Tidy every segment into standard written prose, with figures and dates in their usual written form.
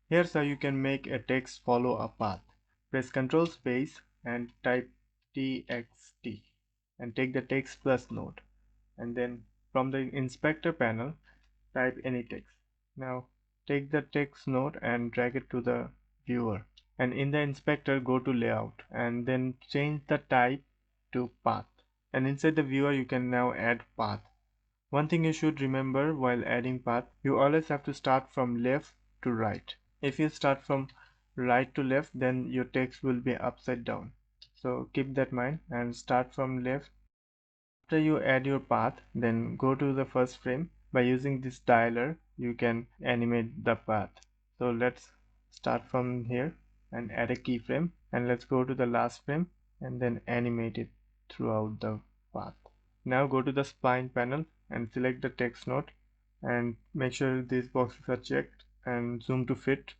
Here's how you can make a text follow a path. Press Ctrl space and type txt and take the text plus node, and then from the inspector panel type any text. Now take the text node and drag it to the viewer, and in the inspector go to layout and then change the type to path, and inside the viewer you can now add path. One thing you should remember while adding path, you always have to start from left to right. If you start from right to left, then your text will be upside down. So keep that in mind and start from left. After you add your path, then go to the first frame. By using this dialer, you can animate the path. So let's start from here and add a keyframe, and let's go to the last frame and then animate it throughout the path. Now go to the spline panel and select the text node and make sure these boxes are checked and zoom to fit.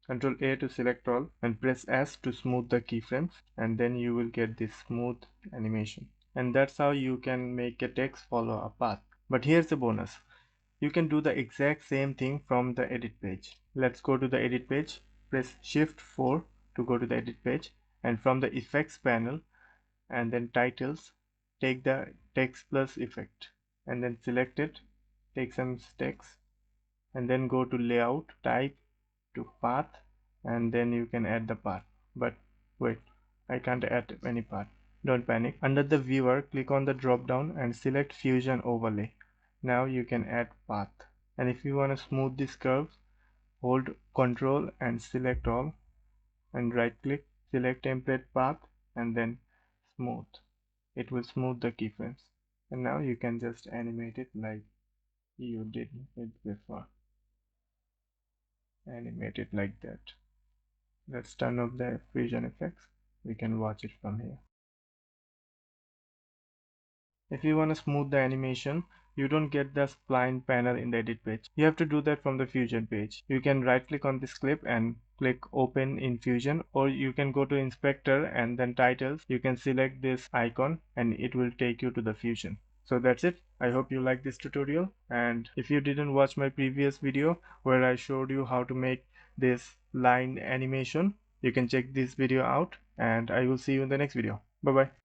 Ctrl A to select all and press S to smooth the keyframes, and then you will get this smooth animation. And that's how you can make a text follow a path. But here's the bonus. You can do the exact same thing from the edit page. Let's go to the edit page, press Shift 4 to go to the edit page, and from the effects panel and then titles, take the text plus effect and then select it, take some text and then go to layout, type to path, and then you can add the path. But wait, I can't add any path. Don't panic. Under the viewer, click on the drop down and select fusion overlay. Now you can add path, and if you want to smooth this curve, hold Ctrl and select all and right click, select template path and then smooth. It will smooth the keyframes, and now you can just animate it like you did it before. Animate it like that. Let's turn off the fusion effects. We can watch it from here. If you want to smooth the animation, you don't get the spline panel in the edit page. You have to do that from the fusion page. You can right click on this clip and click open in fusion, or you can go to inspector and then titles. You can select this icon and it will take you to the fusion. So that's it. I hope you like this tutorial, and if you didn't watch my previous video where I showed you how to make this line animation, you can check this video out, and I will see you in the next video. Bye bye.